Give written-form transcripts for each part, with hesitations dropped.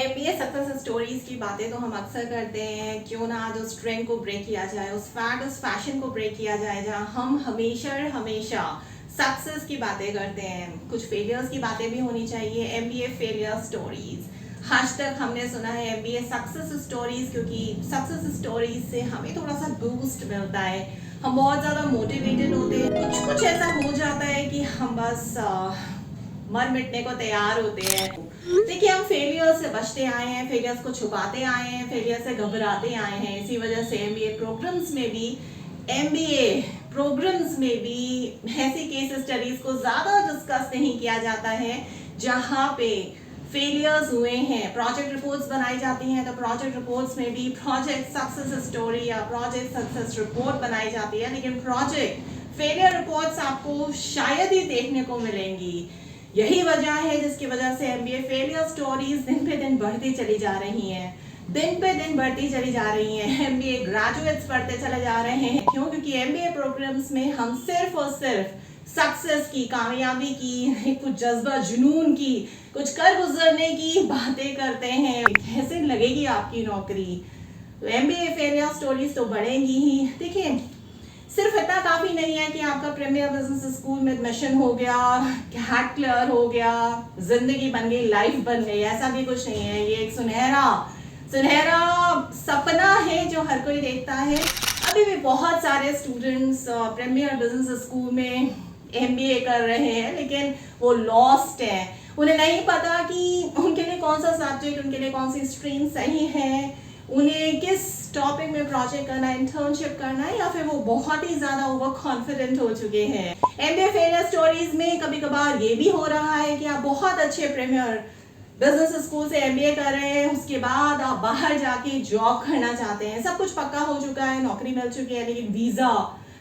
MBA success stories की बातें तो हम अक्सर करते हैं, क्यों ना आज उस ट्रेंड को ब्रेक किया जाए, उस फैशन को ब्रेक किया जाए जहां हम हमेशा सक्सेस की बातें करते हैं। कुछ फेलियर्स की बातें भी होनी चाहिए। एमबीए फेलियर स्टोरीज आज तक हमने सुना है, एमबीए सक्सेस स्टोरीज, क्योंकि सक्सेस स्टोरीज से हमें थोड़ा सा बूस्ट मिलता है, हम बहुत ज़्यादा मोटिवेटेड होते हैं। कुछ कुछ ऐसा हो जाता है कि हम बस मर मिटने को तैयार होते हैं। देखिए, हम फेलियर से बचते आए हैं, फेलियर्स को छुपाते आए हैं, फेलियर से घबराते आए हैं। इसी वजह से एमबीए प्रोग्राम्स में भी ऐसी केस स्टडीज को ज्यादा डिस्कस नहीं किया जाता है जहां पे फेलियर्स हुए हैं। प्रोजेक्ट रिपोर्ट्स बनाई जाती हैं, तो प्रोजेक्ट रिपोर्ट्स में भी प्रोजेक्ट सक्सेस स्टोरी या प्रोजेक्ट सक्सेस रिपोर्ट बनाई जाती है, लेकिन प्रोजेक्ट फेलियर रिपोर्ट्स आपको शायद ही देखने को मिलेंगी। यही वजह है जिसकी वजह से एमबीए फेलियर स्टोरीज दिन पे दिन बढ़ती चली जा रही हैं, दिन पे दिन बढ़ती चली जा रही हैं। एमबीए ग्रेजुएट्स बढ़ते चले जा रहे हैं। क्यों? क्योंकि एमबीए प्रोग्राम्स में हम सिर्फ और सिर्फ सक्सेस की, कामयाबी की, कुछ जज्बा जुनून की, कुछ कर गुजरने की बातें करते हैं। कैसे लगेगी आपकी नौकरी? तो एमबीए फेलियर स्टोरीज तो बढ़ेंगी ही। देखिए, सिर्फ इतना काफी नहीं है कि आपका प्रीमियर बिजनेस स्कूल में एडमिशन हो गया, कैट क्लियर हो गया, जिंदगी बन गई, लाइफ बन गई, ऐसा भी कुछ नहीं है। ये एक सुनहरा सपना है जो हर कोई देखता है। अभी भी बहुत सारे स्टूडेंट्स प्रीमियर बिजनेस स्कूल में एमबीए कर रहे हैं, लेकिन वो लॉस्ट हैं। उन्हें नहीं पता कि उनके लिए कौन सा सब्जेक्ट, उनके लिए कौन सी स्ट्रीम सही है, उन्हें किस टॉपिक में प्रोजेक्ट करना है, इंटर्नशिप करना है, या फिर वो बहुत ही ज्यादा ओवर कॉन्फिडेंट हो चुके हैं। एमबीए फेलियर स्टोरीज में कभी कभार ये भी हो रहा है कि आप बहुत अच्छे प्रीमियर बिजनेस स्कूल से एमबीए कर रहे हैं, उसके बाद आप बाहर जाके जॉब करना चाहते हैं, सब कुछ पक्का हो चुका है, नौकरी मिल चुकी है, लेकिन वीजा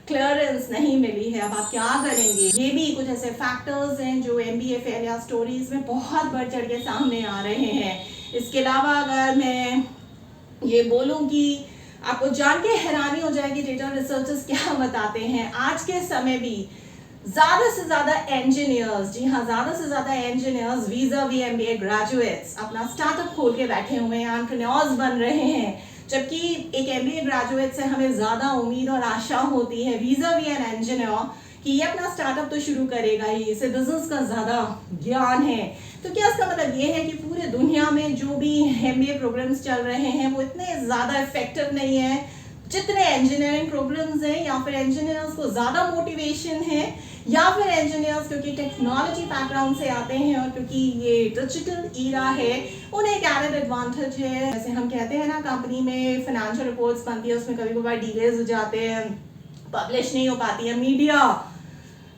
क्लियरेंस नहीं मिली है। अब आप क्या करेंगे? ये भी कुछ ऐसे फैक्टर्स हैं जो एमबीए फेलियर स्टोरीज में बहुत बढ़ चढ़ के सामने आ रहे हैं। इसके अलावा अगर मैं ये बोलूं कि आपको जान के हैरानी हो जाएगी डेटा रिसर्चर्स क्या बताते हैं। आज के समय भी ज्यादा से ज्यादा इंजीनियर्स, जी हाँ, ज्यादा से ज्यादा इंजीनियर्स वीजा वी एमबीए ग्रेजुएट्स अपना स्टार्टअप खोल के बैठे हुए हैं, एंटरप्रेन्योर्स बन रहे हैं। जबकि एक एमबीए ग्रेजुएट से हमें ज्यादा उम्मीद और आशा होती है वीजा वी एन इंजीनियर कि ये अपना स्टार्टअप तो शुरू करेगा ही, इसे बिजनेस का ज्यादा ज्ञान है। तो क्या इसका मतलब ये है कि पूरे दुनिया में जो भी एमबीए प्रोग्राम्स चल रहे हैं वो इतने ज्यादा इफेक्टिव नहीं है जितने इंजीनियरिंग प्रोग्राम्स हैं, या फिर इंजीनियर्स को ज्यादा मोटिवेशन है, या फिर इंजीनियर्स क्योंकि टेक्नोलॉजी बैकग्राउंड से आते हैं और क्योंकि ये डिजिटल ईरा है उन्हें एक एडेड एडवांटेज है। जैसे हम कहते हैं ना, कंपनी में फाइनेंशियल रिपोर्ट्स बनती है, उसमें कभी कभार डिलेज हो जाते हैं, पब्लिश नहीं हो पाती है, मीडिया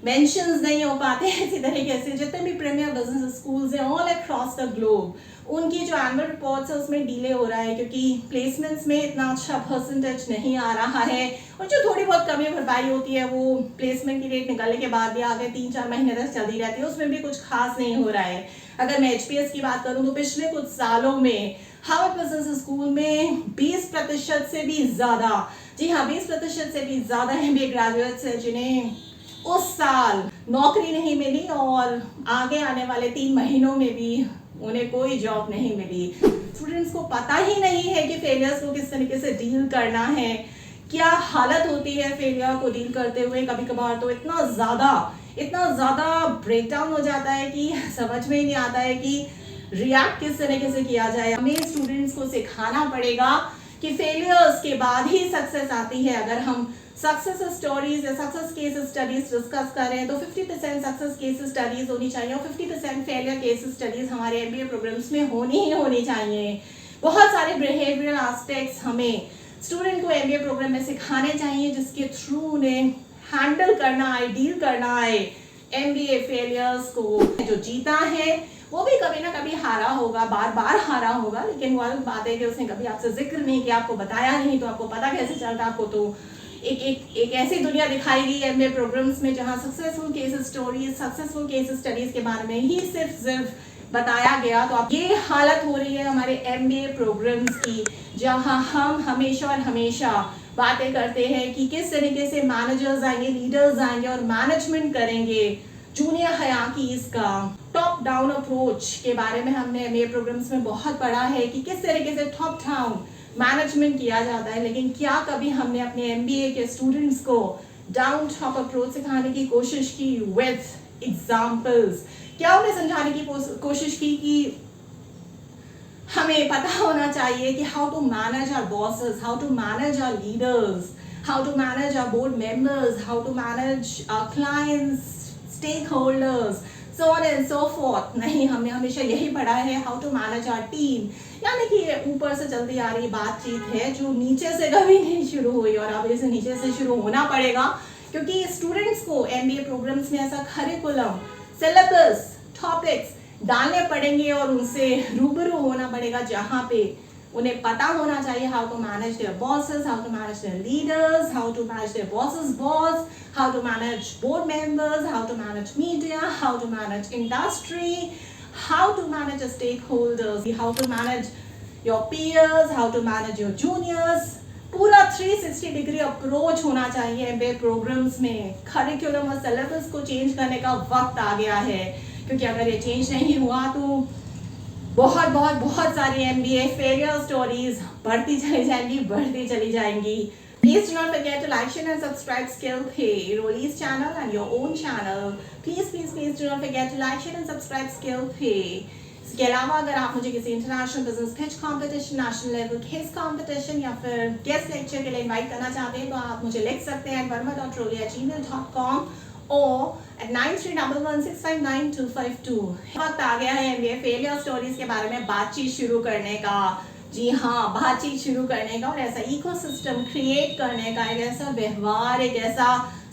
मेंशंस नहीं हो पाते हैं। इसी तरीके से जितने भी प्रीमियर बिजनेस स्कूल्स हैं ऑल अक्रॉस द ग्लोब, उनकी जो एनुअल रिपोर्ट्स है उसमें डिले हो रहा है, क्योंकि प्लेसमेंट्स में इतना अच्छा परसेंटेज नहीं आ रहा है, और जो थोड़ी बहुत कमी भरपाई होती है वो प्लेसमेंट की डेट निकलने के बाद भी आगे 3-4 महीने तक चलती रहती है, उसमें भी कुछ खास नहीं हो रहा है। अगर मैं एचपीएस की बात करूं तो पिछले कुछ सालों में हार्वर्ड बिजनेस स्कूल में 20% से भी ज्यादा, जी हाँ, 20% से भी ज्यादा एमबीए ग्रेजुएट्स हैं जिन्हें उस साल नौकरी नहीं मिली, और आगे आने वाले 3 महीनों में भी उन्हें कोई जॉब नहीं मिली। स्टूडेंट्स को पता ही नहीं है कि फेलियर्स को किस तरीके से डील करना है, क्या हालत होती है फेलियर को डील करते हुए। कभी कभार तो इतना ज्यादा ब्रेकडाउन हो जाता है कि समझ में ही नहीं आता है कि रिएक्ट किस तरीके से किया जाए। हमें स्टूडेंट्स को सिखाना पड़ेगा कि फेलियर्स के बाद ही सक्सेस आती है। अगर हम सक्सेस स्टोरीज या सक्सेस केस स्टडीज डिस्कस करें तो 50% सक्सेस केस स्टडीज होनी चाहिए और 50% फेलियर केस स्टडीज हमारे एमबीए प्रोग्राम्स में होनी चाहिए। बहुत सारे बिहेवियरल एस्पेक्ट्स हमें स्टूडेंट को एमबीए प्रोग्राम में सिखाने चाहिए, जिसके थ्रू उन्हें हैंडल करना आए, डील करना आए एमबीए फेलियर्स को। जो जीता है वो भी कभी ना कभी हारा होगा, बार बार हारा होगा, लेकिन वो अलग बात है कि उसने कभी आपसे जिक्र नहीं किया, आपको बताया नहीं, तो आपको पता कैसे चलता। आपको तो एक ऐसी दुनिया दिखाई गई एमबीए प्रोग्राम्स में जहां successful case stories, successful case studies के बारे में ही सिर्फ बताया गया। तो अब ये हालत हो रही है हमारे एमबीए प्रोग्राम्स की, जहां हम हमेशा बातें करते हैं कि किस तरीके से मैनेजर्स आएंगे, लीडर्स आएंगे और मैनेजमेंट करेंगे जूनियर हयाकीज का टॉप डाउन अप्रोच के बारे में हमने एमबीए प्रोग्राम्स में बहुत पढ़ा है कि किस तरीके से टॉप डाउन मैनेजमेंट किया जाता है, लेकिन क्या कभी हमने अपने एमबीए के स्टूडेंट्स को डाउन टॉप अप्रोच सिखाने की कोशिश की विथ एग्जाम्पल्स? क्या उन्हें समझाने की कोशिश की कि हमें पता होना चाहिए कि how to manage our bosses, how to manage our leaders, how to manage our board members, how to manage our clients, stakeholders, so on and so forth? नहीं, हमने हमेशा यही पढ़ा है how to manage our team, यानी कि ये ऊपर से चलती आ रही बातचीत है जो नीचे से कभी नहीं शुरू हुई और अब इसे नीचे से शुरू होना पड़ेगा, क्योंकि स्टूडेंट्स को एमबीए प्रोग्राम्स में ऐसा करिकुलम, सिलेबस, टॉपिक्स डालने पड़ेंगे और उनसे रूबरू होना पड़ेगा जहाँ पे उन्हें पता होना चाहिए how to manage their bosses, how to manage their leaders, how to manage their boss's boss, how to manage board members, how to manage media, how to manage industry, how to manage the stakeholders, how to manage your peers, how to manage your juniors. पूरा 360 degree approach होना चाहिए MBA programmes में। Curriculum और syllabus को change करने का वक्त आ गया है, क्योंकि अगर ये चेंज नहीं हुआ तो बहुत सारी एमबीए फेलियर स्टोरीज बढ़ती चली जाएंगी। Please do not forget to like, share and subscribe Skill Pay, Rolly's channel and your own channel. Please do not forget to like, share and subscribe Skill Pay. इसके अलावा अगर आप मुझे किसी international business pitch competition, national level case competition या फिर guest lecture के लिए इनवाइट करना चाहते हैं तो आप मुझे लिख सकते हैं verma.rolly@gmail.com or at 9311659252। वक्त आ गया है एमबीए फेलियर स्टोरीज के बारे में बातचीत शुरू करने का। जी हाँ, बातचीत शुरू करने का और ऐसा इकोसिस्टम क्रिएट करने का, एक ऐसा व्यवहार, एक ऐसा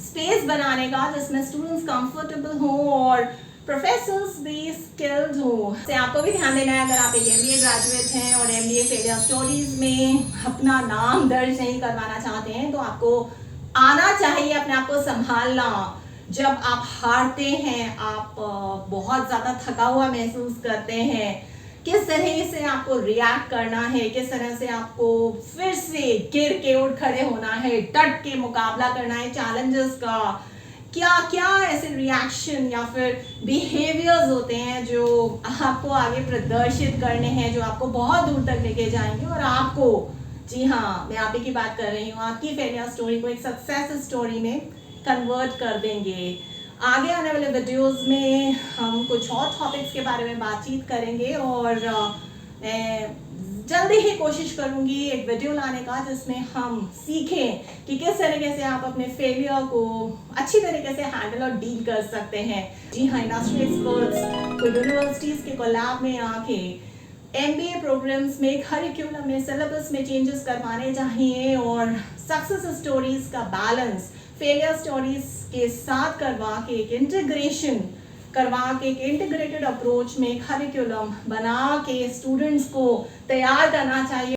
स्पेस बनाने का जिसमें स्टूडेंट्स कंफर्टेबल हो और प्रोफेसर्स भी स्किल्ड हो। से आपको भी ध्यान देना है, अगर आप एक एमबीए ग्रेजुएट हैं और एमबीए फेलियर स्टोरीज में अपना नाम दर्ज नहीं करवाना चाहते हैं तो आपको आना चाहिए अपने आप को संभालना। जब आप हारते हैं, आप बहुत ज़्यादा थका हुआ महसूस करते हैं, किस तरह से आपको रिएक्ट करना है, किस तरह से आपको फिर से गिर के उठ खड़े होना है, डट के मुकाबला करना है चैलेंजेस का। क्या क्या ऐसे रिएक्शन या फिर बिहेवियर्स होते हैं जो आपको आगे प्रदर्शित करने हैं, जो आपको बहुत दूर तक लेके जाएंगे और आपको, जी हाँ, मैं आप ही की बात कर रही हूँ, आपकी फेलियर स्टोरी को एक सक्सेस स्टोरी में कन्वर्ट कर देंगे। आगे आने वाले वीडियोस में हम कुछ और टॉपिक्स के बारे में बातचीत करेंगे और जल्दी ही कोशिश करूंगी एक वीडियो लाने का जिसमें हम सीखें कि किस तरीके से आप अपने फेलियर को अच्छी तरीके से हैंडल और डील कर सकते हैं। जी हाँ, इंडस्ट्री एक्सपर्ट्स को यूनिवर्सिटीज़ के कोलैब में आके एमबीए प्रोग्राम्स में, करिकुलम में, सिलेबस में चेंजेस करवाने चाहिए और सक्सेस स्टोरीज का बैलेंस फेलियर स्टोरीज के साथ करवा के एक इंटीग्रेशन करवा के एक इंटीग्रेटेड अप्रोच में करिकुलम बना के स्टूडेंट्स को तैयार करना चाहिए।